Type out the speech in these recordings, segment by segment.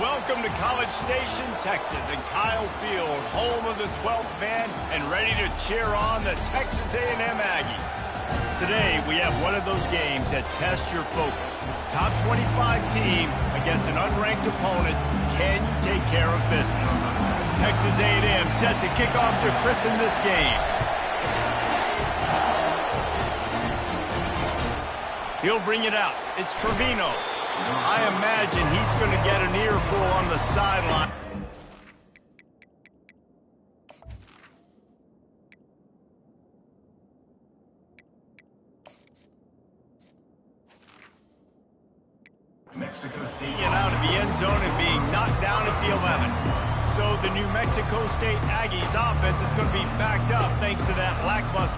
Welcome to College Station, Texas, and Kyle Field, home of the 12th man, and ready to cheer on the Texas A&M Aggies. Today, we have one of those games that tests your focus. Top 25 team against an unranked opponent. Can you take care of business? Texas A&M set to kick off to christen this game. He'll bring it out. It's Trevino. I imagine he's going to get an earful on the sideline. Mexico State getting out of the end zone and being knocked down at the 11. So the New Mexico State Aggies offense is going to be backed up thanks to that lackluster.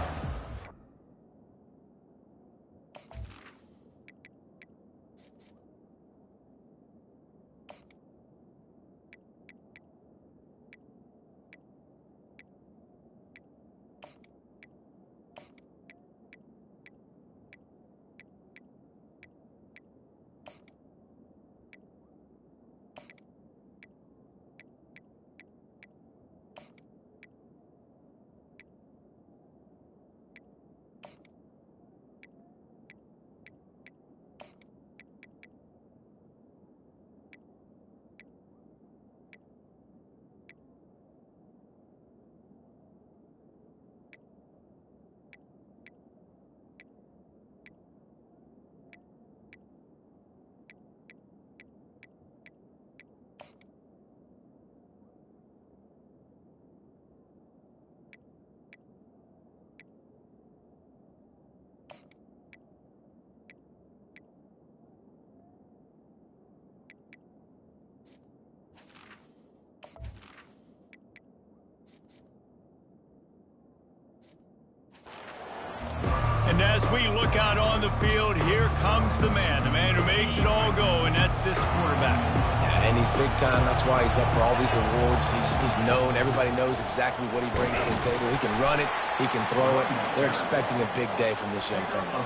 And as we look out on the field, here comes the man who makes it all go, and that's this quarterback. Yeah, and he's big time. That's why he's up for all these awards. He's known. Everybody knows exactly what he brings to the table. He can run it. He can throw it. They're expecting a big day from this young fella.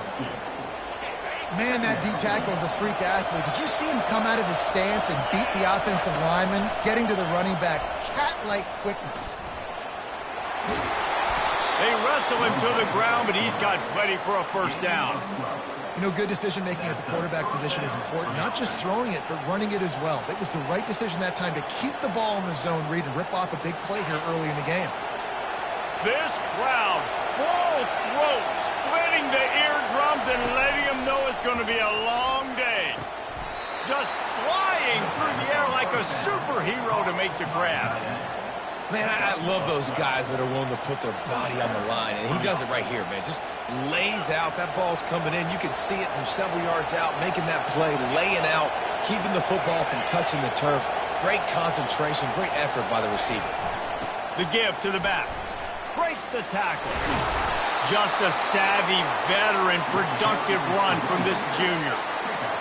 Man, that D-tackle is a freak athlete. Did you see him come out of his stance and beat the offensive lineman, getting to the running back? Cat-like quickness. They wrestle him to the ground, but he's got plenty for a first down. You know, good decision-making at the quarterback position is important. Not just throwing it, but running it as well. It was the right decision that time to keep the ball in the zone read and rip off a big play here early in the game. This crowd, full throat, splitting the eardrums and letting them know it's going to be a long day. Just flying through the air like a superhero to make the grab. Man, I love those guys that are willing to put their body on the line, and he does it right here, man. Just lays out. That ball's coming in. You can see it from several yards out, making that play, laying out, keeping the football from touching the turf. Great concentration, great effort by the receiver. The give to the back. Breaks the tackle. Just a savvy, veteran, productive run from this junior.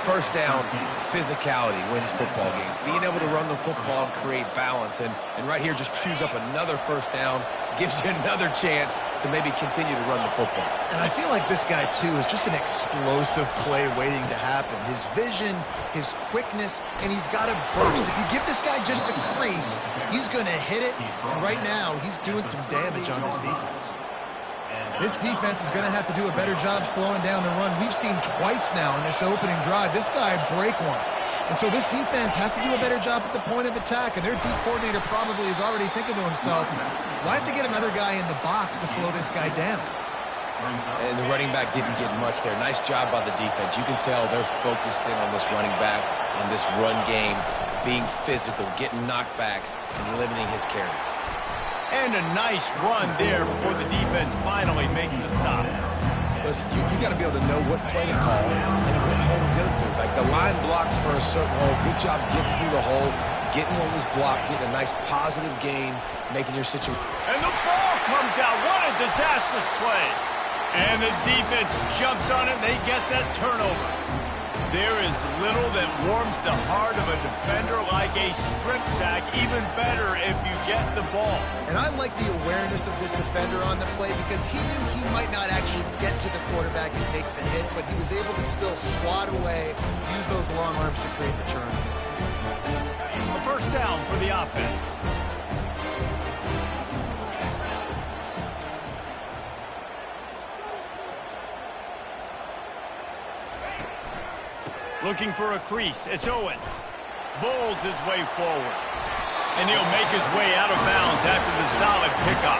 First down, physicality wins football games. Being able to run the football and create balance. And right here, just chews up another first down, gives you another chance to maybe continue to run the football. And I feel like this guy, too, is just an explosive play waiting to happen. His vision, his quickness, and he's got a burst. If you give this guy just a crease, he's going to hit it. And right now, he's doing some damage on this defense. This defense is going to have to do a better job slowing down the run. We've seen twice now in this opening drive. This guy break one. And so this defense has to do a better job at the point of attack. And their D coordinator probably is already thinking to himself, well, I have to get another guy in the box to slow this guy down. And the running back didn't get much there. Nice job by the defense. You can tell they're focused in on this running back, on this run game, being physical, getting knockbacks, and limiting his carries. And a nice run there before the defense finally makes the stop. Listen, you got to be able to know what play to call and what hole to go through. Like the line blocks for a certain hole. Good job getting through the hole, getting what was blocked, getting a nice positive gain, making your situation. And the ball comes out. What a disastrous play. And the defense jumps on it, and they get that turnover. There is little that warms the heart of a defender like a strip sack, even better if you get the ball. And I like the awareness of this defender on the play because he knew he might not actually get to the quarterback and make the hit, but he was able to still swat away, use those long arms to create the turnover. A first down for the offense. Looking for a crease. It's Owens. Bowls his way forward. And he'll make his way out of bounds after the solid pickup.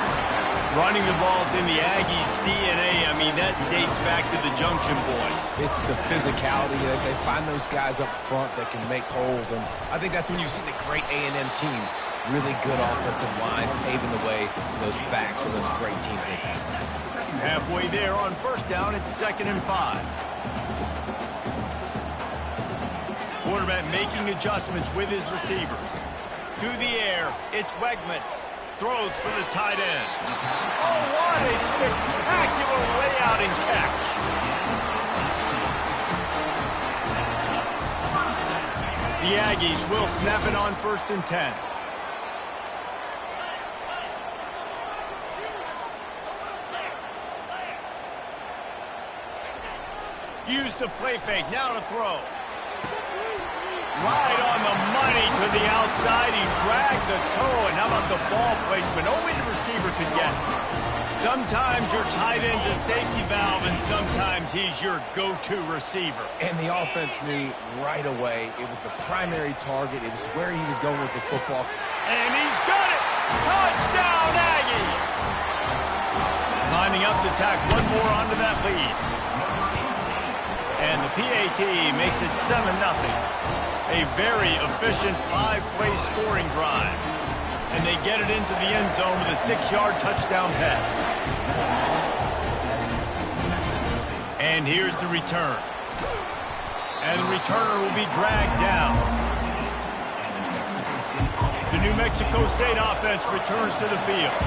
Running the ball's in the Aggies' DNA. I mean, that dates back to the Junction Boys. It's the physicality. They find those guys up front that can make holes. And I think that's when you see the great A&M teams. Really good offensive line paving the way for those backs and those great teams they've had. Halfway there on first down, it's 2nd and 5. Quarterback making adjustments with his receivers. To the air, it's Wegman. Throws for the tight end. Oh, what a spectacular layout and catch. The Aggies will snap it on 1st and 10. Use the play fake, now to throw. Right on the money to the outside. He dragged the toe, and how about the ball placement? Only the receiver could get it. Sometimes your tight end's a safety valve, and sometimes he's your go-to receiver. And the offense knew right away it was the primary target. It was where he was going with the football. And he's got it! Touchdown, Aggie! Lining up to tack one more onto that lead. And the PAT makes it 7-0. A very efficient 5-play scoring drive. And they get it into the end zone with a 6-yard touchdown pass. And here's the return. And the returner will be dragged down. The New Mexico State offense returns to the field.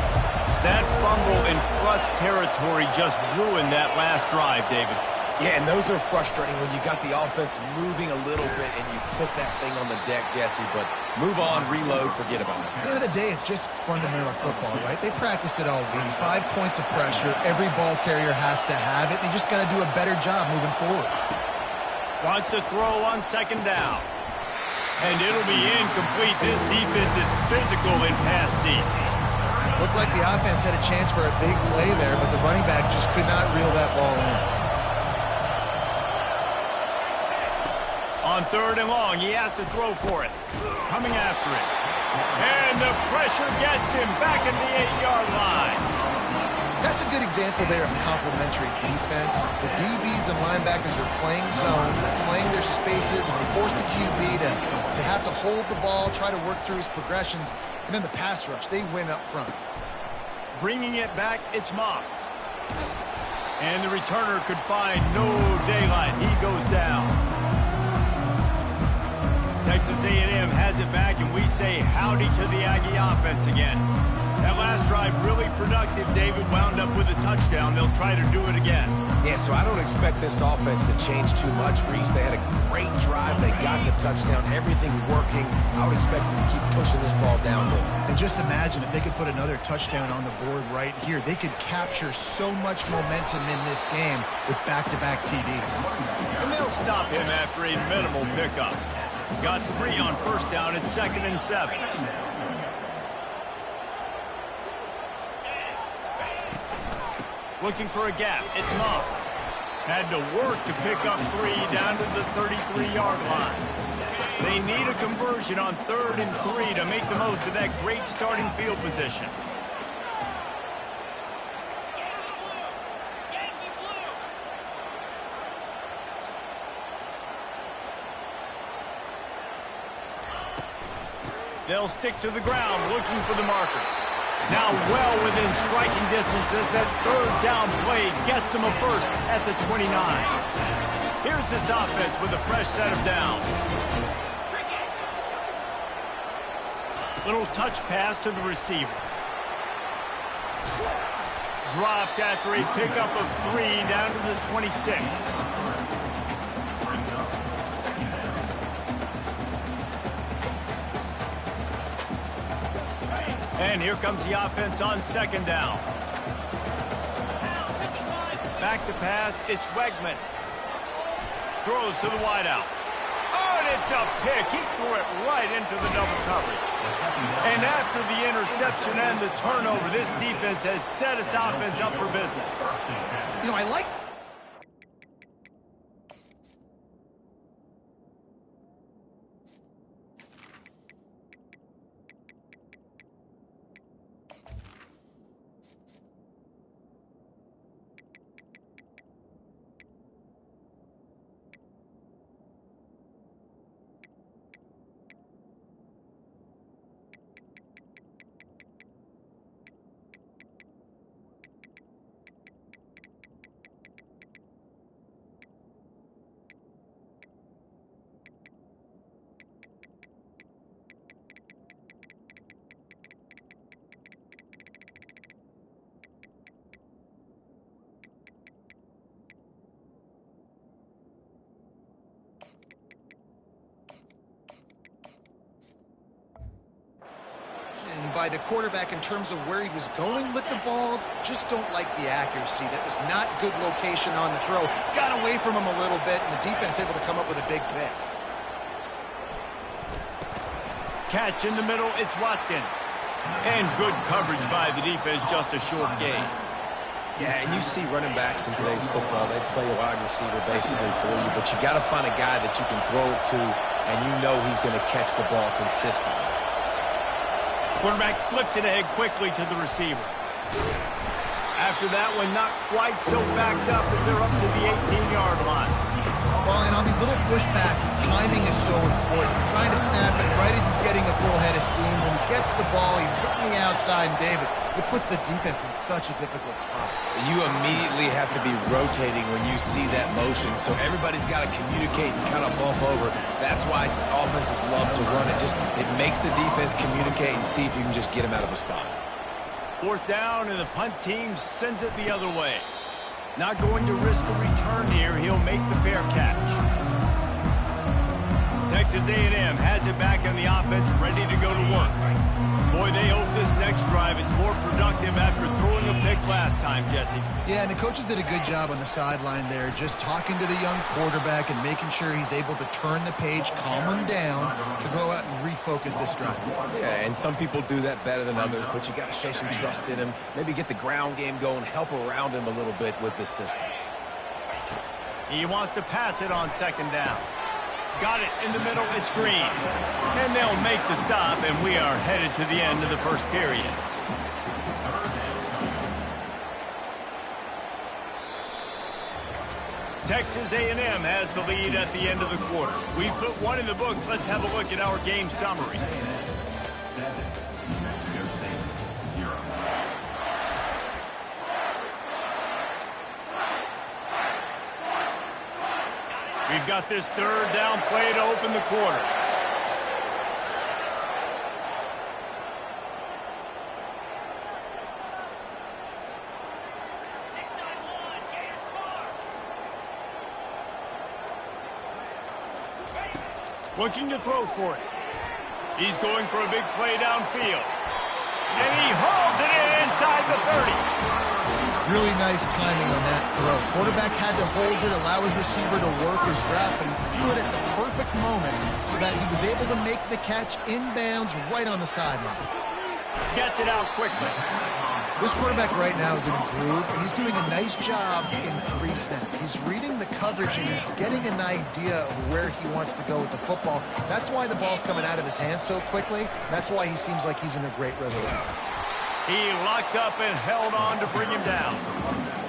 That fumble in plus territory just ruined that last drive, David. Yeah, and those are frustrating when you got the offense moving a little bit and you put that thing on the deck, Jesse. But move on, reload, forget about it. At the end of the day, it's just fundamental football, right? They practice it all week. 5 points of pressure. Every ball carrier has to have it. They just got to do a better job moving forward. Wants to throw on 2nd down. And it'll be incomplete. This defense is physical in pass deep. Looked like the offense had a chance for a big play there, but the running back just could not reel that ball in. On 3rd and long, he has to throw for it. Coming after it. And the pressure gets him back at the 8-yard line. That's a good example there of complementary defense. The DBs and linebackers are playing zone, they're playing their spaces, and they force the QB to have to hold the ball, try to work through his progressions, and then the pass rush, they win up front. Bringing it back, it's Moss. And the returner could find no daylight. He goes down. Texas A&M has it back, and we say howdy to the Aggie offense again. That last drive really productive. David wound up with a touchdown. They'll try to do it again. Yeah, so I don't expect this offense to change too much, Reese. They had a great drive. They got the touchdown. Everything working. I would expect them to keep pushing this ball downhill. And just imagine if they could put another touchdown on the board right here. They could capture so much momentum in this game with back-to-back TDs. And they'll stop him after a minimal pickup. Got 3 on 1st down at 2nd and 7. Looking for a gap. It's Moss. Had to work to pick up 3 down to the 33-yard line. They need a conversion on 3rd and 3 to make the most of that great starting field position. They'll stick to the ground looking for the marker. Now well within striking distance as that 3rd down play gets them a first at the 29. Here's this offense with a fresh set of downs. Little touch pass to the receiver. Dropped after a pickup of 3 down to the 26. And here comes the offense on 2nd down. Back to pass, it's Wegman. Throws to the wideout. Oh, and It's a pick. He threw it right into the double coverage. And after the interception and the turnover, this defense has set its offense up for business. You know, I like... by the quarterback in terms of where he was going with the ball. Just don't like the accuracy. That was not good location on the throw. Got away from him a little bit, and the defense able to come up with a big pick. Catch in the middle, it's Watkins. And good coverage by the defense, just a short gain. Yeah, and you see running backs in today's football, they play a wide receiver basically for you, but you got to find a guy that you can throw it to, and you know he's going to catch the ball consistently. Quarterback flips it ahead quickly to the receiver. After that one, not quite so backed up as they're up to the 18-yard line. Well, and on these little push passes, timing is so important. Trying to snap it right as he's getting a full head of steam. When he gets the ball, he's hitting the outside, and David, it puts the defense in such a difficult spot. You immediately have to be rotating when you see that motion, so everybody's got to communicate and kind of bump over. That's why offenses love to run it. It makes the defense communicate and see if you can just get him out of a spot. Fourth down, and the punt team sends it the other way. Not going to risk a return here. He'll make the fair catch. Texas A&M has it back on the offense, ready to go to work. Boy, they hope this next drive is more productive after throwing a pick last time, Jesse. Yeah, and the coaches did a good job on the sideline there, just talking to the young quarterback and making sure he's able to turn the page, calm him down, to go out and refocus this drive. Yeah, and some people do that better than others, but you got to show some trust in him, maybe get the ground game going, help around him a little bit with this system. He wants to pass it on second down. Got it in the middle, it's Green. And they'll make the stop, and we are headed to the end of the first period. Texas A&M has the lead at the end of the quarter. We put one in the books. Let's have a look at our game summary. We've got this third down play to open the quarter. Looking to throw for it. He's going for a big play downfield. And he hauls it in inside the 30. Really nice timing on that throw. Quarterback had to hold it, allow his receiver to work his route, but he threw it at the perfect moment so that he was able to make the catch inbounds right on the sideline. Gets it out quickly. This quarterback right now is in a groove, and he's doing a nice job in pre-snap. He's reading the coverage, and he's getting an idea of where he wants to go with the football. That's why the ball's coming out of his hands so quickly. That's why he seems like he's in a great rhythm. He locked up and held on to bring him down.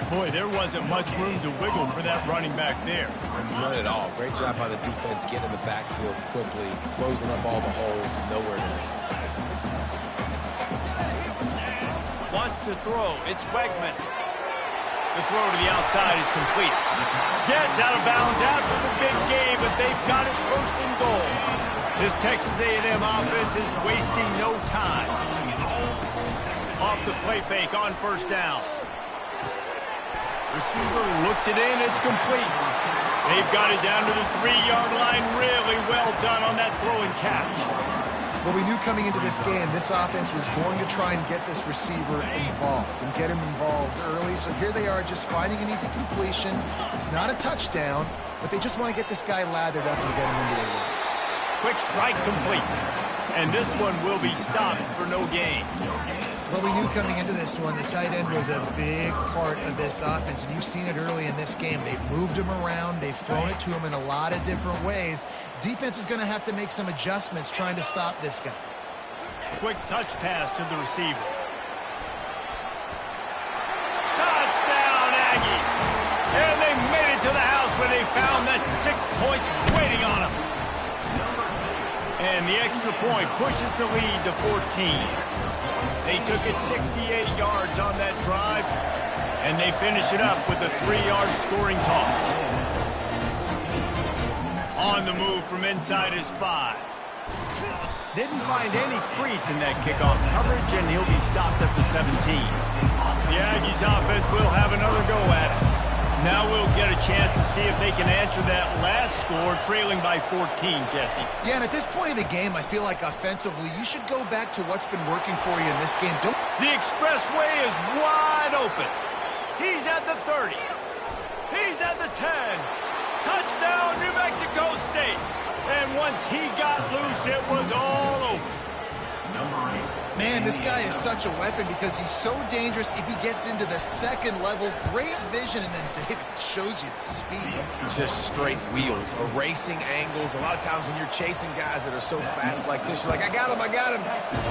Boy, there wasn't much room to wiggle for that running back there. None at all. Great job by the defense getting in the backfield quickly, closing up all the holes, nowhere to be. Wants to throw. It's Wegman. The throw to the outside is complete. Gets out of bounds after the big game, but they've got it first and goal. This Texas A&M offense is wasting no time. Off the play fake on first down. Receiver looks it in. It's complete. They've got it down to the 3-yard line. Really well done on that throw and catch. Well, we knew coming into this game, this offense was going to try and get this receiver involved and get him involved early. So here they are just finding an easy completion. It's not a touchdown, but they just want to get this guy lathered up and get him into the game. quick strike complete. And this one will be stopped for no gain. Well, we knew coming into this one, the tight end was a big part of this offense, and you've seen it early in this game. They've moved him around. They've thrown it to him in a lot of different ways. Defense is going to have to make some adjustments trying to stop this guy. Quick touch pass to the receiver. Touchdown, Aggie! And they made it to the house when they found that 6 points waiting on them. And the extra point pushes the lead to 14. They took it 68 yards on that drive, and they finish it up with a 3-yard scoring toss. On the move from inside his 5. Didn't find any crease in that kickoff coverage, and he'll be stopped at the 17. The Aggies offense will have another go at it. Now we'll get a chance to see if they can answer that last score, trailing by 14, Jesse. Yeah, and at this point of the game, I feel like offensively, you should go back to what's been working for you in this game. The expressway is wide open. He's at the 30. He's at the 10. Touchdown, New Mexico State. And once he got loose, it was all over. Man, this guy is such a weapon because he's so dangerous if he gets into the second level. Great vision, and then David shows you the speed. Just straight wheels, erasing angles. A lot of times when you're chasing guys that are so fast like this, you're like, I got him, I got him.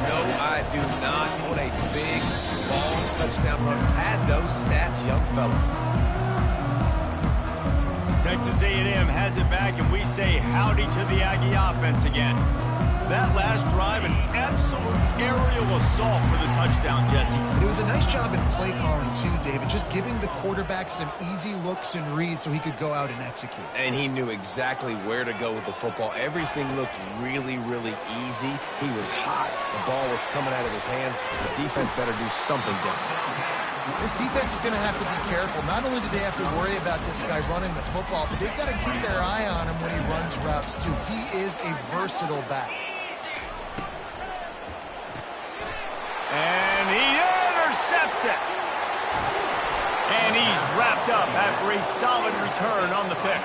No, I do not. What a big, long touchdown run. Pad those stats, young fella. Texas A&M has it back, and we say howdy to the Aggie offense again. That last drive, an absolute aerial assault for the touchdown, Jesse. It was a nice job in play calling, too, David, just giving the quarterback some easy looks and reads so he could go out and execute. And he knew exactly where to go with the football. Everything looked really, really easy. He was hot. The ball was coming out of his hands. The defense better do something different. This defense is going to have to be careful. Not only do they have to worry about this guy running the football, but they've got to keep their eye on him when he runs routes, too. He is a versatile back. And he intercepts it. And he's wrapped up after a solid return on the pick.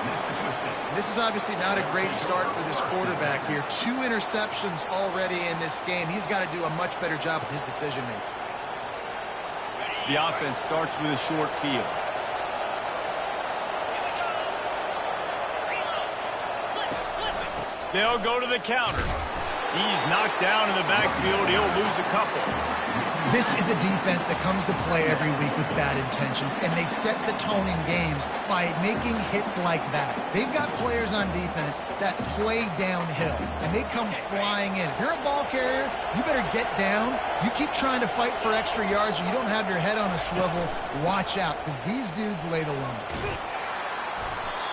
This is obviously not a great start for this quarterback here. 2 interceptions already in this game. He's got to do a much better job with his decision-making. The offense starts with a short field. They'll go to the counter. He's knocked down in the backfield. He'll lose a couple. This is a defense that comes to play every week with bad intentions, and they set the tone in games by making hits like that. They've got players on defense that play downhill, and they come flying in. If you're a ball carrier, you better get down. You keep trying to fight for extra yards, or you don't have your head on a swivel. Watch out, because these dudes lay the lumber.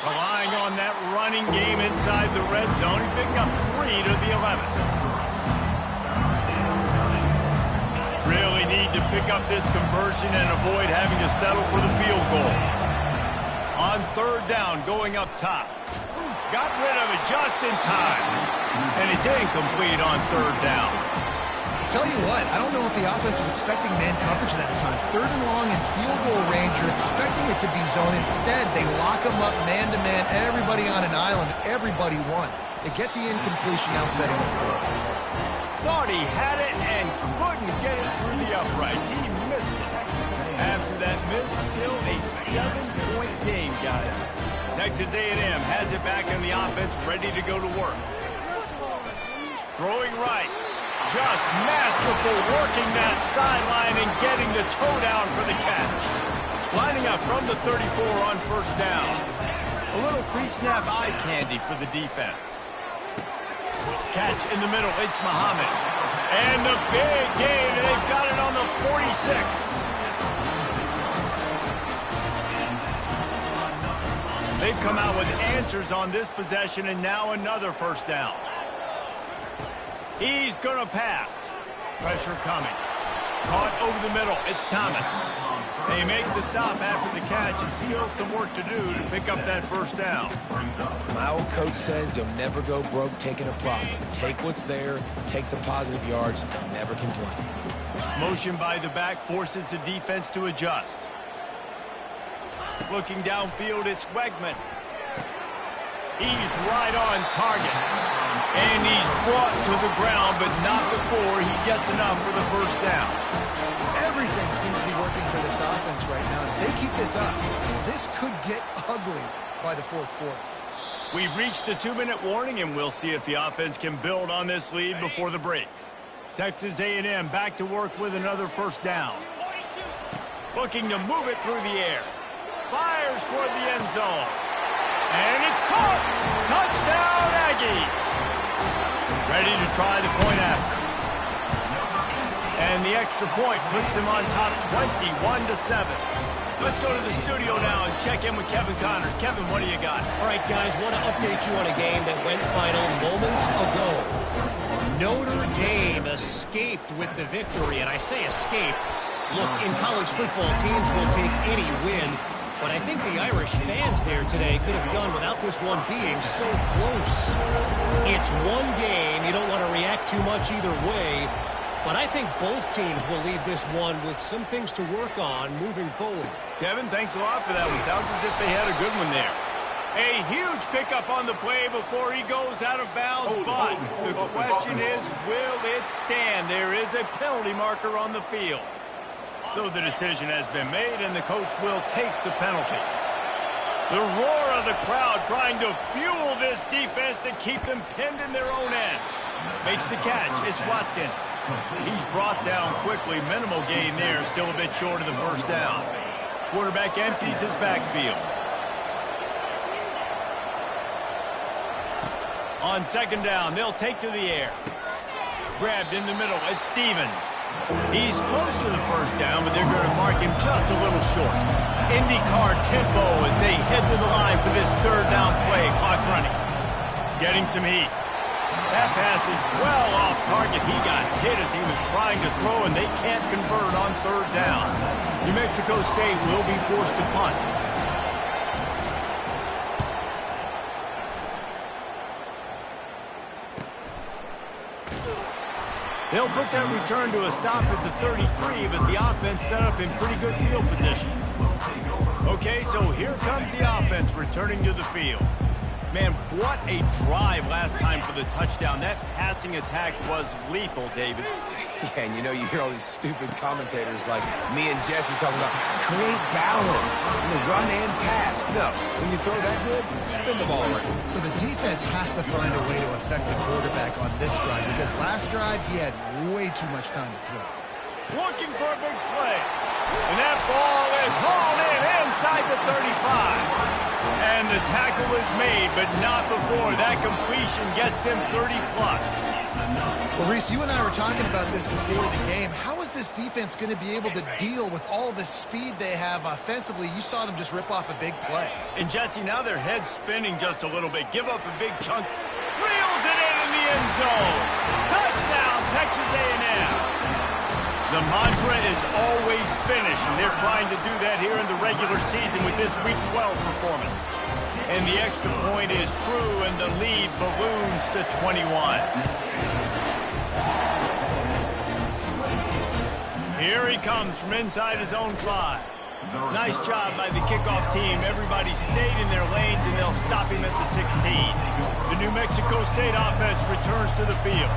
Relying on that running game inside the red zone, he picked up 3 to the 11th. Really need to pick up this conversion and avoid having to settle for the field goal. On 3rd down, going up top. Got rid of it just in time. And it's incomplete on 3rd down. Tell you what, I don't know if the offense was expecting man coverage that time. 3rd and long in field goal range, you're expecting it to be zone. Instead, they lock them up man-to-man, everybody on an island, everybody won. They get the incompletion, now setting up for it. Thought he had it and couldn't get it through the uprights. He missed it. After that miss, still a 7-point game, guys. Texas A&M has it back in the offense, ready to go to work. Throwing right. Just masterful working that sideline and getting the toe down for the catch. Lining up from the 34 on 1st down. A little pre-snap eye candy for the defense. Catch in the middle, it's Muhammad. And the big gain, and they've got it on the 46. They've come out with answers on this possession, and now another 1st down. He's going to pass. Pressure coming. Caught over the middle. It's Thomas. They make the stop after the catch, and still some work to do to pick up that 1st down. My old coach says you'll never go broke taking a profit. Take what's there, take the positive yards, and never complain. Motion by the back forces the defense to adjust. Looking downfield, it's Wegman. He's right on target. And he's brought to the ground, but not before he gets enough for the first down. Everything seems to be working for this offense right now. If they keep this up, this could get ugly by the fourth quarter. We've reached the 2-minute warning, and we'll see if the offense can build on this lead before the break. Texas A&M back to work with another first down. Looking to move it through the air. Fires toward the end zone. And it's caught! Touchdown, Aggies! Ready to try the point after. And the extra point puts them on top 21-7. Let's go to the studio now and check in with Kevin Connors. Kevin, what do you got? All right, guys, want to update you on a game that went final moments ago. Notre Dame escaped with the victory, and I say escaped. Look, in college football, teams will take any win, but I think the Irish fans there today could have done without this one being so close. It's one game. You don't want to react too much either way, but I think both teams will leave this one with some things to work on moving forward. Kevin, thanks a lot for that one. Sounds as if they had a good one there. A huge pickup on the play before he goes out of bounds, but the question is, will it stand? There is a penalty marker on the field. So the decision has been made, and the coach will take the penalty. The roar of the crowd trying to fuel this defense to keep them pinned in their own end. Makes the catch. It's Watkins. He's brought down quickly. Minimal gain there. Still a bit short of the first down. Quarterback empties his backfield. On second down, they'll take to the air. Grabbed in the middle. It's Stevens. He's close to the first down, but they're going to mark him just a little short. IndyCar tempo as they head to the line for this third down play. Clock running. Getting some heat. That pass is well off target. He got hit as he was trying to throw, and they can't convert on third down. New Mexico State will be forced to punt. They'll put that return to a stop at the 33, but the offense set up in pretty good field position. Okay, so here comes the offense returning to the field. Man, what a drive last time for the touchdown. That passing attack was lethal, David. Yeah, and you know, you hear all these stupid commentators like me and Jesse talking about create balance, run and pass. No, when you throw that good, spin the ball around. So the defense has to find a way to affect the quarterback on this drive, because last drive he had way too much time to throw. Looking for a big play. And that ball is hauled in inside the 35. And the tackle is made, but not before that completion gets them 30-plus. Well, Reese, you and I were talking about this before the game. How is this defense going to be able to deal with all the speed they have offensively? You saw them just rip off a big play. And, Jesse, now their head's spinning just a little bit. Give up a big chunk. Reels it in the end zone. Touchdown, Texas A&M. The mantra is always finish, and they're trying to do that here in the regular season with this Week 12 performance. And the extra point is true, and the lead balloons to 21. Here he comes from inside his own 5. Nice job by the kickoff team. Everybody stayed in their lanes, and they'll stop him at the 16. The New Mexico State offense returns to the field.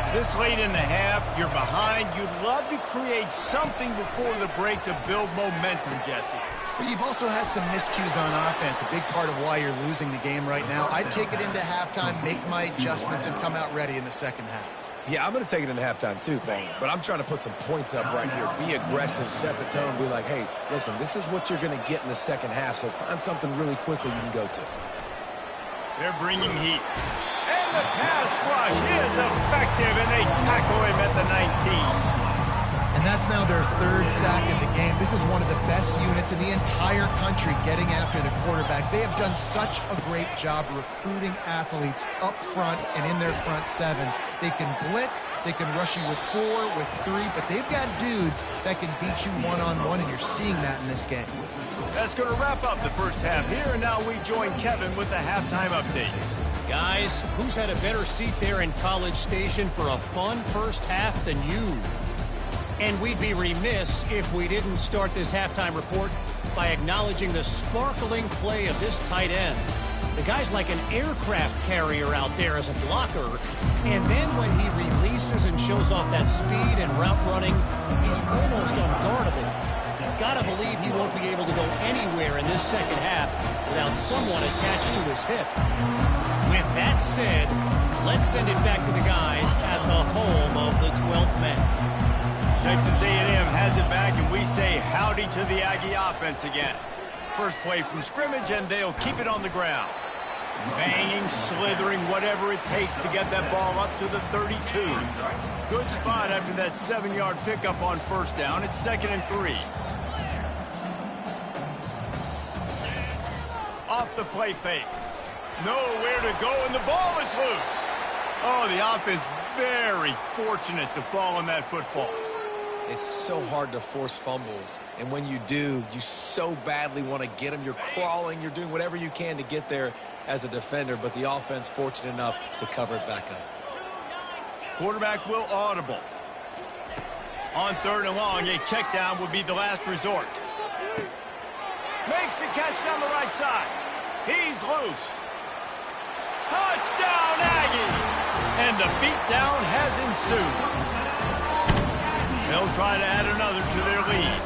This late in the half, you're behind. You'd love to create something before the break to build momentum, Jesse. But you've also had some miscues on offense, a big part of why you're losing the game right now. I'd take it into halftime, make my adjustments, and come out ready in the second half. Yeah, I'm going to take it into halftime too, Paul. But I'm trying to put some points up right here. Be aggressive, set the tone, be like, hey, listen, this is what you're going to get in the second half, so find something really quickly you can go to. They're bringing heat. And the pass rush is effective, and they tackle him at the 19. And that's now their third sack of the game. This is one of the best units in the entire country getting after the quarterback. They have done such a great job recruiting athletes up front and in their front 7. They can blitz, they can rush you with 4, with 3, but they've got dudes that can beat you one-on-one, and you're seeing that in this game. That's going to wrap up the first half here, and now we join Kevin with the halftime update. Guys, who's had a better seat there in College Station for a fun first half than you? And we'd be remiss if we didn't start this halftime report by acknowledging the sparkling play of this tight end. The guy's like an aircraft carrier out there as a blocker. And then when he releases and shows off that speed and route running, he's almost unguardable. Gotta believe he won't be able to go anywhere in this second half without someone attached to his hip. With that said, let's send it back to the guys at the home of the 12th man. Texas A&M has it back, and we say howdy to the Aggie offense again. First play from scrimmage, and they'll keep it on the ground. Banging, slithering, whatever it takes to get that ball up to the 32. Good spot after that 7-yard pickup on first down. It's 2nd and 3. Off the play fake. Nowhere to go, and the ball is loose. Oh, the offense very fortunate to fall on that football. It's so hard to force fumbles, and when you do, you so badly want to get them. You're crawling, you're doing whatever you can to get there as a defender, but the offense fortunate enough to cover it back up. Quarterback will audible. On 3rd and long, a check down would be the last resort. Makes a catch down the right side. He's loose. Touchdown, Aggie! And the beatdown has ensued. They'll try to add another to their lead.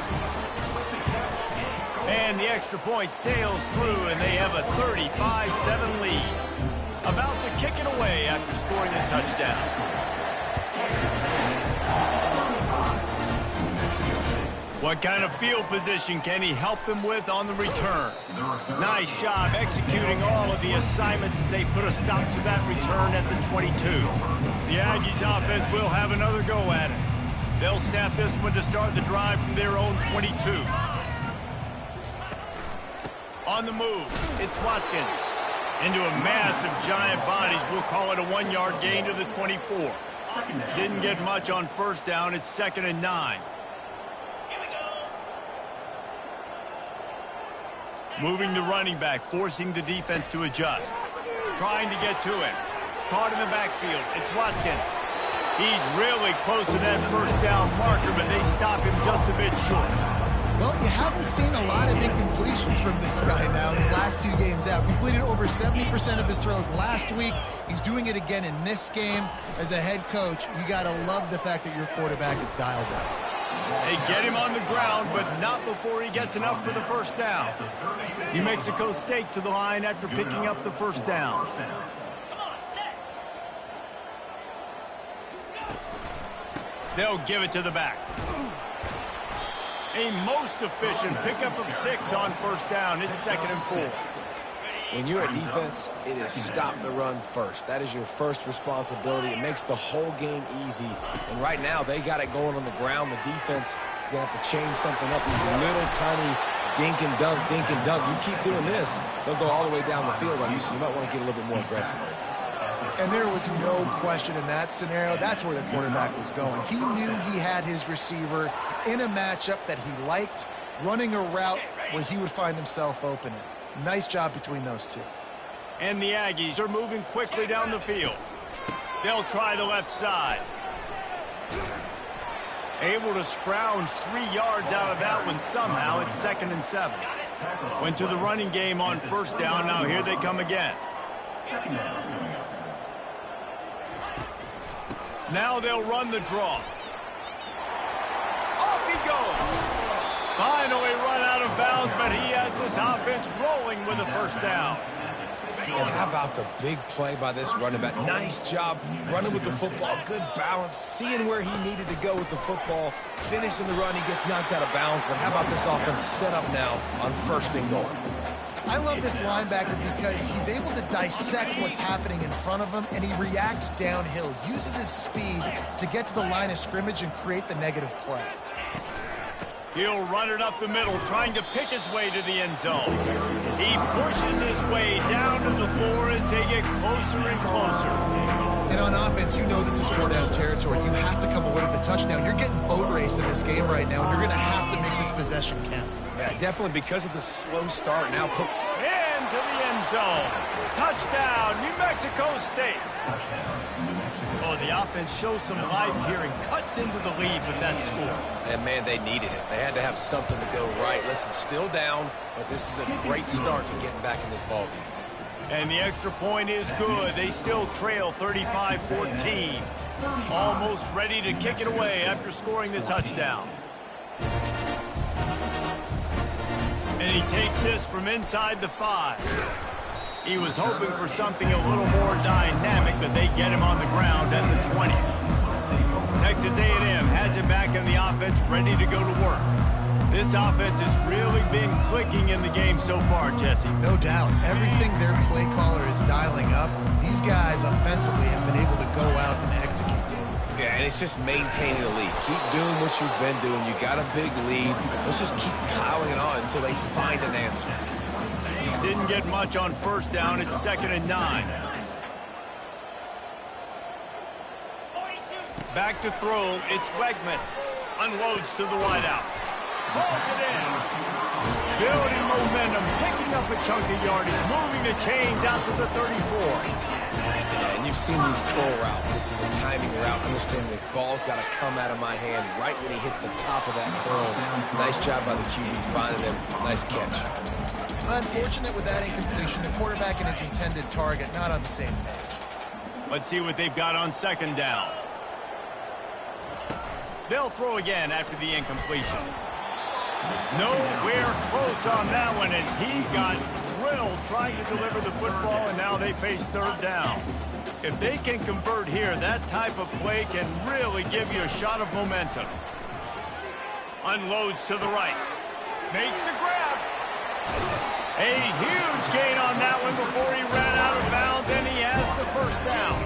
And the extra point sails through, and they have a 35-7 lead. About to kick it away after scoring a touchdown. What kind of field position can he help them with on the return? Nice job executing all of the assignments as they put a stop to that return at the 22. The Aggies offense will have another go at it. They'll snap this one to start the drive from their own 22. On the move, it's Watkins. Into a mass of giant bodies, we'll call it a 1-yard gain to the 24. Didn't get much on first down, it's 2nd and 9. Moving the running back, forcing the defense to adjust. Trying to get to him. Caught in the backfield, it's Watkins. He's really close to that first down marker, but they stop him just a bit short. Well, you haven't seen a lot of incompletions from this guy now his last 2 games out. Completed over 70% of his throws last week. He's doing it again in this game. As a head coach, you got to love the fact that your quarterback is dialed up. They get him on the ground, but not before he gets enough for the first down. New Mexico State to the line after picking up the first down. They'll give it to the back. A most efficient pickup of 6 on first down. It's 2nd and 4. When you're a defense, it is stop the run first. That is your first responsibility. It makes the whole game easy. And right now, they got it going on the ground. The defense is going to have to change something up. These little tiny dink and dunk, dink and dunk. You keep doing this, they'll go all the way down the field on you, so you might want to get a little bit more aggressive. And there was no question in that scenario. That's where the quarterback was going. He knew he had his receiver in a matchup that he liked, running a route where he would find himself opening. Nice job between those two. And the Aggies are moving quickly down the field. They'll try the left side. Able to scrounge 3 yards out of that one somehow. It's 2nd and 7. Went to the running game on first down. Now here they come again. Now they'll run the draw. Off he goes. Finally run out of bounds, but he has this offense rolling with a first down. And how about the big play by this running back? Nice job running with the football. Good balance, seeing where he needed to go with the football. Finishing the run, he gets knocked out of bounds. But how about this offense set up now on 1st and goal? I love this linebacker because he's able to dissect what's happening in front of him, and he reacts downhill, uses his speed to get to the line of scrimmage and create the negative play. He'll run it up the middle, trying to pick his way to the end zone. He pushes his way down to the floor as they get closer and closer. And on offense, you know this is 4-down territory. You have to come away with a touchdown. You're getting boat raced in this game right now, and you're going to have to make this possession count. Yeah, definitely because of the slow start. Now put into the end zone. Touchdown, New Mexico State. Oh, the offense shows some life here and cuts into the lead with that score. And, man, they needed it. They had to have something to go right. Listen, still down, but this is a great start to getting back in this ballgame. And the extra point is good. They still trail 35-14. Almost ready to kick it away after scoring the touchdown. And he takes this from inside the 5. He was hoping for something a little more dynamic, but they get him on the ground at the 20. Texas A&M has it back in the offense, ready to go to work. This offense has really been clicking in the game so far, Jesse. No doubt. Everything their play caller is dialing up, these guys offensively have been able to go out and execute. Yeah, and it's just maintaining the lead. Keep doing what you've been doing. You got a big lead. Let's just keep piling it on until they find an answer. Didn't get much on first down. It's 2nd and 9. Back to throw. It's Wegman. Unloads to the wideout. Pulls it in. Building momentum. Picking up a chunk of yardage. Moving the chains out to the 34. And you've seen these curl routes. This is a timing route. Understanding the ball's got to come out of my hand right when he hits the top of that curl. Nice job by the QB finding him. Nice catch. Unfortunate with that incompletion. The quarterback and his intended target not on the same page. Let's see what they've got on 2nd down. They'll throw again after the incompletion. Nowhere close on that one as he got drilled trying to deliver the football, and now they face 3rd down. If they can convert here, that type of play can really give you a shot of momentum. Unloads to the right. Makes the grab. A huge gain on that one before he ran out of bounds, and he has the 1st down.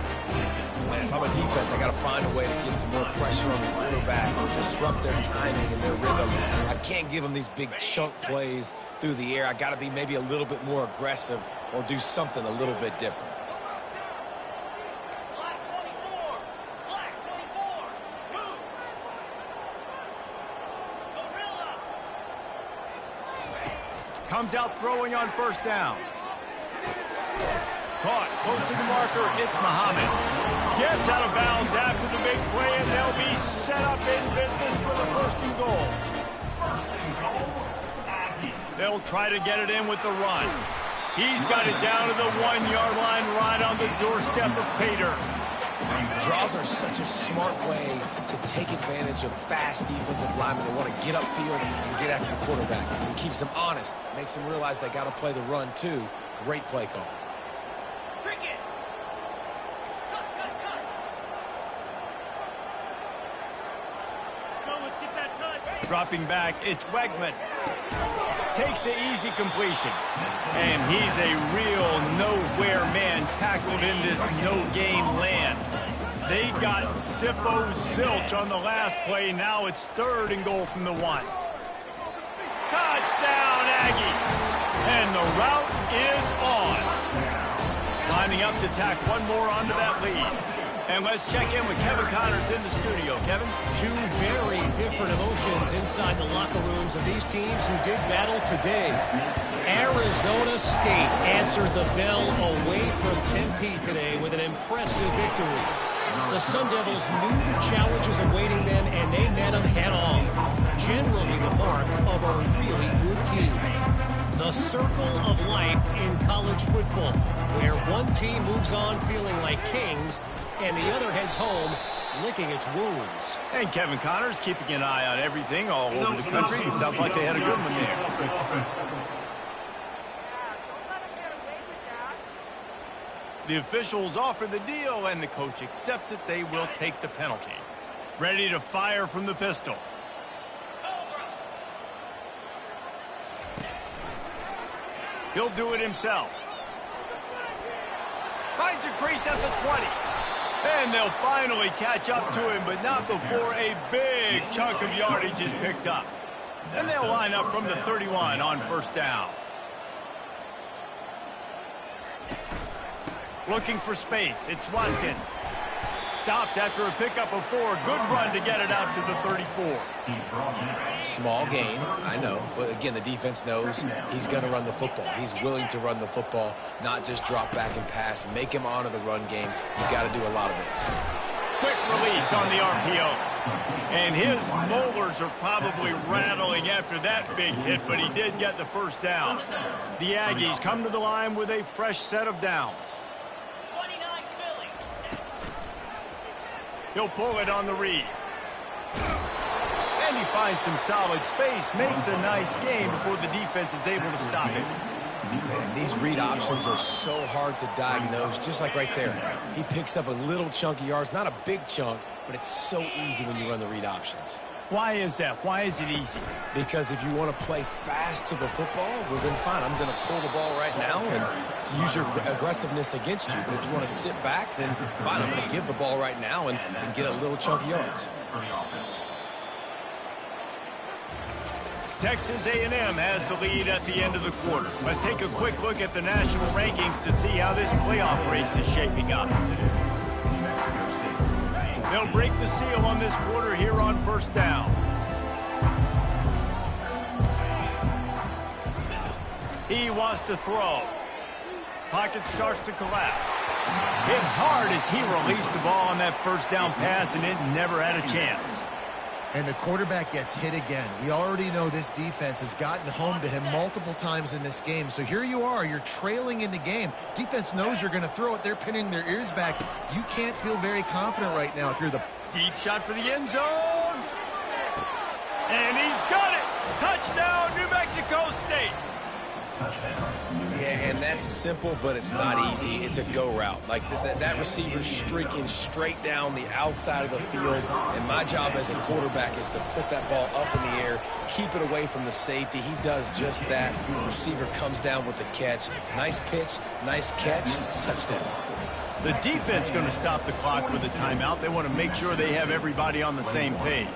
Man, if I'm a defense, I got to find a way to get some more pressure on the quarterback or disrupt their timing and their rhythm. I can't give them these big chunk plays through the air. I got to be maybe a little bit more aggressive or do something a little bit different. Comes out throwing on 1st down. Caught close to the marker. It's Muhammad. Gets out of bounds after the big play, and they'll be set up in business for the 1st and goal. They'll try to get it in with the run. He's got it down to the 1-yard line right on the doorstep of Pater. Draws are such a smart way to take advantage of fast defensive linemen. They want to get upfield and get after the quarterback. It keeps them honest. Makes them realize they got to play the run, too. Great play call. Dropping back, it's Wegman. Takes the easy completion. And he's a real nowhere man tackled in this no-gain land. They got Zippo Zilch on the last play. Now it's 3rd and goal from the 1. Touchdown, Aggie. And the route is on. Lining up to tack one more onto that lead. And let's check in with Kevin Connors in the studio. Kevin? Two very different emotions inside the locker rooms of these teams who did battle today. Arizona State answered the bell away from Tempe today with an impressive victory. The Sun Devils knew the challenges awaiting them, and they met them head-on. Generally the mark of a really good team. The circle of life in college football, where one team moves on feeling like kings, and the other heads home licking its wounds. And Kevin Connors keeping an eye on everything all over the country. It sounds like they had a good one there. The officials offer the deal, and the coach accepts it. They will take the penalty. Ready to fire from the pistol. He'll do it himself. Finds a crease at the 20. And they'll finally catch up to him, but not before a big chunk of yardage is picked up. And they'll line up from the 31 on 1st down. Looking for space. It's Watkins. Stopped after a pickup of 4. Good run to get it out to the 34. Small gain, I know. But again, the defense knows he's going to run the football. He's willing to run the football, not just drop back and pass. Make him honor the run game. You've got to do a lot of this. quick release on the RPO. And his molars are probably rattling after that big hit, but he did get the first down. The Aggies come to the line with a fresh set of downs. He'll pull it on the read. And he finds some solid space, makes a nice game before the defense is able to stop him. Man, these read options are so hard to diagnose, just like right there. He picks up a little chunk of yards, not a big chunk, but it's so easy when you run the read options. Why is that? Why is it easy? Because if you want to play fast to the football, well then fine, I'm going to pull the ball right now and to use your aggressiveness against you. But if you want to sit back, then fine, I'm going to give the ball right now and get a little chunk of yards. Texas A&M has the lead at the end of the quarter. Let's take a quick look at the national rankings to see how this playoff race is shaping up. They'll break the seal on this quarter here on first down. He wants to throw. Pocket starts to collapse. Hit hard as he released the ball on that first down pass, and it never had a chance. And the quarterback gets hit again. We already know this defense has gotten home to him multiple times in this game. So here you are, you're trailing in the game. Defense knows you're going to throw it. They're pinning their ears back. You can't feel very confident right now if you're the... Deep shot for the end zone. And he's got it. Touchdown, New Mexico State. Yeah, and that's simple, but it's not easy. It's a go route. Like that receiver's streaking straight down the outside of the field, and my job as a quarterback is to put that ball up in the air, keep it away from the safety. He does just that. The receiver comes down with the catch. Nice pitch, nice catch, touchdown. The defense going to stop the clock with a timeout. They want to make sure they have everybody on the same page.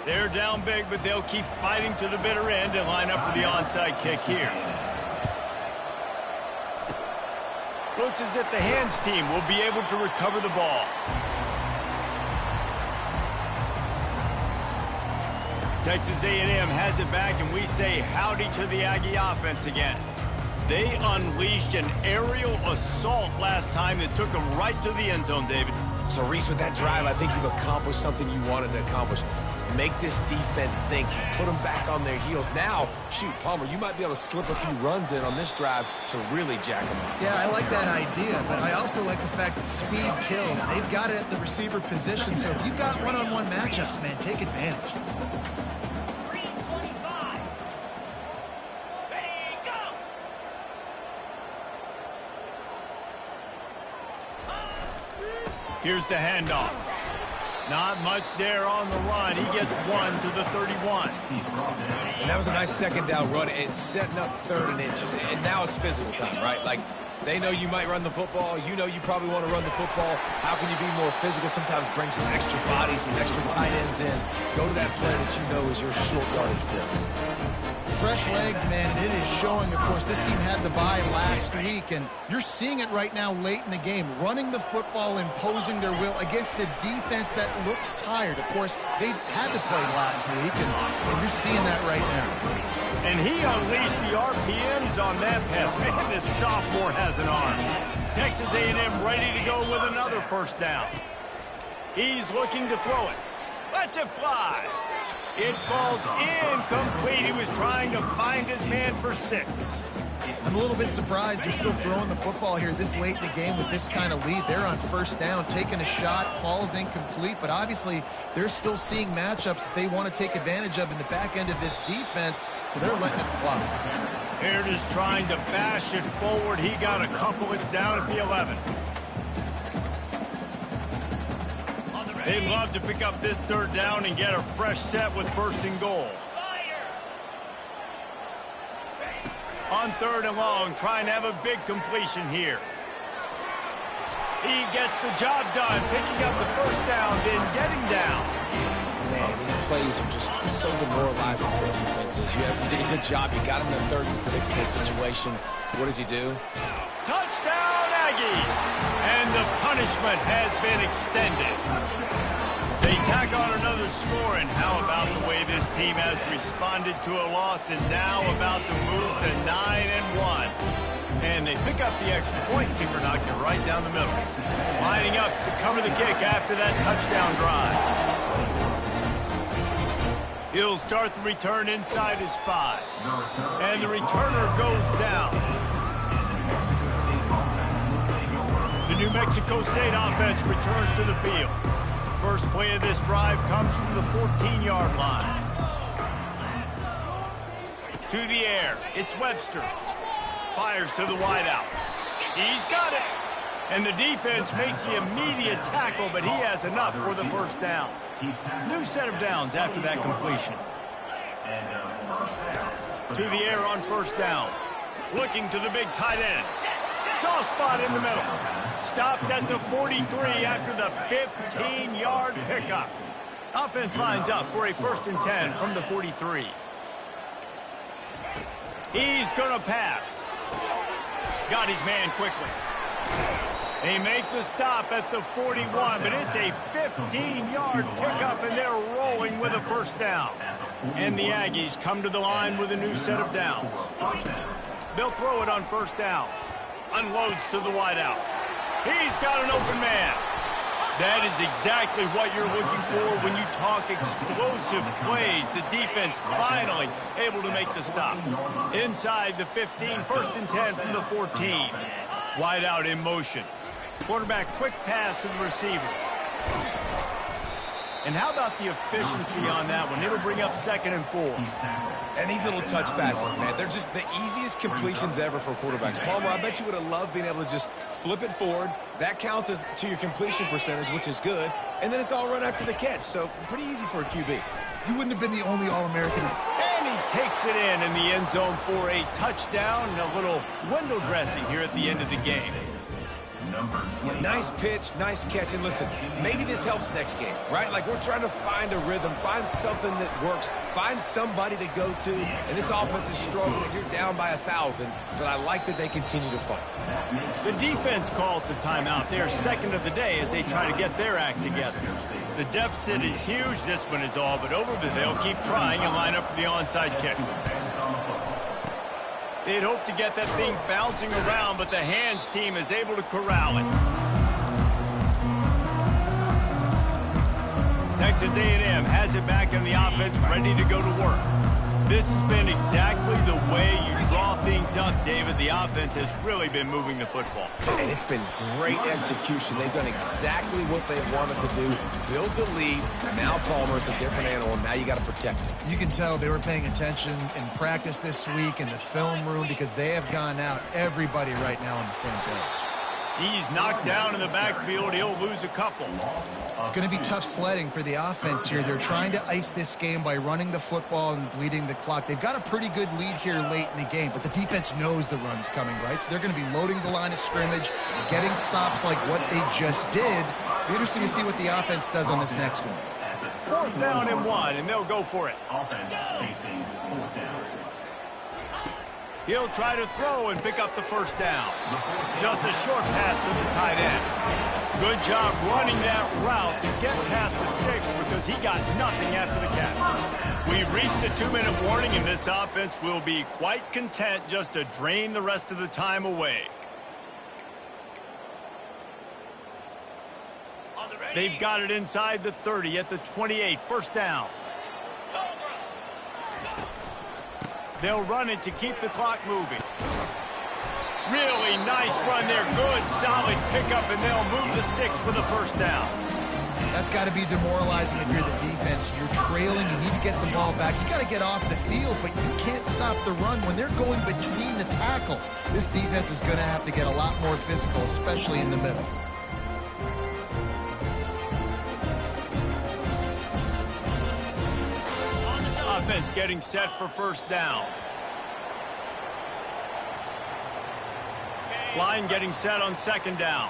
They're down big, but they'll keep fighting to the bitter end and line up for the onside kick here. Looks as if the hands team will be able to recover the ball. Texas A&M has it back, and we say howdy to the Aggie offense again. They unleashed an aerial assault last time that took them right to the end zone, David. So, Reese, with that drive, I think you've accomplished something you wanted to accomplish. Make this defense think. Put them back on their heels. Now, shoot, Palmer, you might be able to slip a few runs in on this drive to really jack them up. Yeah, I like that idea, but I also like the fact that speed kills. They've got it at the receiver position, so if you've got one-on-one matchups, man, take advantage. Here's the handoff. Not much there on the run. He gets one to the 31. And that was a nice second down run. It's setting up 3rd and inches. And now it's physical time, right? Like, they know you might run the football. You know you probably want to run the football. How can you be more physical? Sometimes bring some extra bodies, some extra tight ends in. Go to that play that you know is your short yardage play. Fresh legs, man, and it is showing. Of course, this team had the bye last week, and you're seeing it right now late in the game. Running the football, imposing their will against the defense that looks tired. Of course, they had to play last week, and you're seeing that right now. And he unleashed the RPMs on that pass. Man, this sophomore has an arm. Texas A&M ready to go with another first down. He's looking to throw it. Lets it fly. It falls incomplete. He was trying to find his man for 6. I'm a little bit surprised they're still throwing the football here this late in the game with this kind of lead. They're on first down, taking a shot, falls incomplete, but obviously they're still seeing matchups that they want to take advantage of in the back end of this defense, so they're letting it fly. Baird is trying to bash it forward. He got a couple. It's down at the 11. They'd love to pick up this 3rd down and get a fresh set with 1st and goal. On 3rd and long, trying to have a big completion here. He gets the job done, picking up the 1st down, then getting down. Man, these plays are just so demoralizing for defenses. You did a good job. You got him in a 3rd and predictable situation. What does he do? Touchdown, Aggies! And the punishment has been extended. They tack on another score, and how about the way this team has responded to a loss and now about to move to 9-1. And they pick up the extra point. Kicker knocked it right down the middle. Lining up to cover the kick after that touchdown drive. He'll start the return inside his 5. And the returner goes down. The New Mexico State offense returns to the field. First play of this drive comes from the 14-yard line. To the air, it's Webster. Fires to the wideout. He's got it. And the defense makes the immediate tackle, but he has enough for the first down. New set of downs after that completion. To the air on first down. Looking to the big tight end. Soft spot in the middle. Stopped at the 43 after the 15-yard pickup. Offense lines up for a 1st and 10 from the 43. He's going to pass. Got his man quickly. They make the stop at the 41, but it's a 15-yard pickup, and they're rolling with a first down. And the Aggies come to the line with a new set of downs. They'll throw it on first down. Unloads to the wideout. He's got an open man. That is exactly what you're looking for when you talk explosive plays. The defense finally able to make the stop. Inside the 15, 1st and 10 from the 14. Wide out in motion. Quarterback quick pass to the receiver. And how about the efficiency on that one? It'll bring up 2nd and 4. And these little touch passes, man, they're just the easiest completions ever for quarterbacks. Palmer, I bet you would have loved being able to just flip it forward. That counts as to your completion percentage, which is good. And then it's all run after the catch, so pretty easy for a QB. You wouldn't have been the only All-American. And he takes it in the end zone for a touchdown and a little window dressing here at the end of the game. Yeah, nice pitch, nice catch. And listen, maybe this helps next game, right? Like we're trying to find a rhythm, find something that works, find somebody to go to. And this offense is struggling. You're down by 1,000, but I like that they continue to fight. The defense calls the timeout. They're 2nd of the day as they try to get their act together. The deficit is huge. This one is all but over, but they'll keep trying and line up for the onside kick. They'd hope to get that thing bouncing around, but the hands team is able to corral it. Texas A&M has it back in the offense, ready to go to work. This has been exactly the way you draw things up, David. The offense has really been moving the football. And it's been great execution. They've done exactly what they've wanted to do. Build the lead. Now Palmer, it's a different animal. Now you got to protect it. You can tell they were paying attention in practice this week in the film room because they have gone out, everybody right now on the same page. He's knocked down in the backfield. He'll lose a couple. It's going to be tough sledding for the offense here. They're trying to ice this game by running the football and bleeding the clock. They've got a pretty good lead here late in the game, but the defense knows the run's coming, right? So they're going to be loading the line of scrimmage, getting stops like what they just did. It'll be interesting to see what the offense does on this next one. 4th down and 1, and they'll go for it. He'll try to throw and pick up the first down. Just a short pass to the tight end. Good job running that route to get past the sticks because he got nothing after the catch. We've reached the 2-minute warning, and this offense will be quite content just to drain the rest of the time away. They've got it inside the 30 at the 28, 1st down. They'll run it to keep the clock moving. Really nice run there. Good, solid pickup, and they'll move the sticks for the 1st down. That's got to be demoralizing if you're the defense. You're trailing. You need to get the ball back. You got to get off the field, but you can't stop the run when they're going between the tackles. This defense is going to have to get a lot more physical, especially in the middle. Offense getting set for 1st down. Line getting set on 2nd down.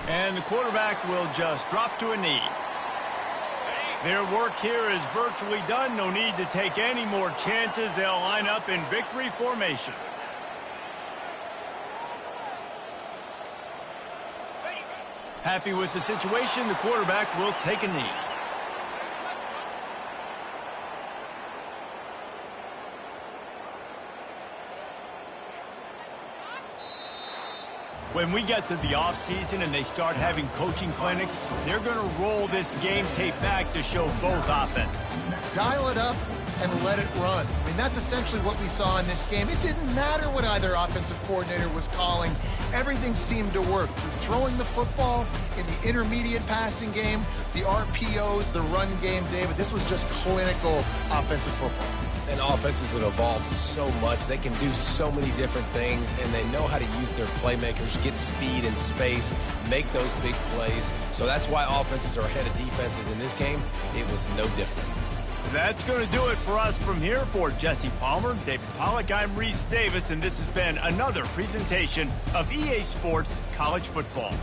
And the quarterback will just drop to a knee. Their work here is virtually done. No need to take any more chances. They'll line up in victory formation. Happy with the situation, the quarterback will take a knee. When we get to the offseason and they start having coaching clinics, they're going to roll this game tape back to show both offenses. Dial it up and let it run. I mean, that's essentially what we saw in this game. It didn't matter what either offensive coordinator was calling. Everything seemed to work. Through throwing the football, in the intermediate passing game, the RPOs, the run game, David, this was just clinical offensive football. And offenses have evolved so much. They can do so many different things, and they know how to use their playmakers, get speed and space, make those big plays. So that's why offenses are ahead of defenses in this game. It was no different. That's going to do it for us from here. For Jesse Palmer, David Pollack, I'm Reese Davis, and this has been another presentation of EA Sports College Football.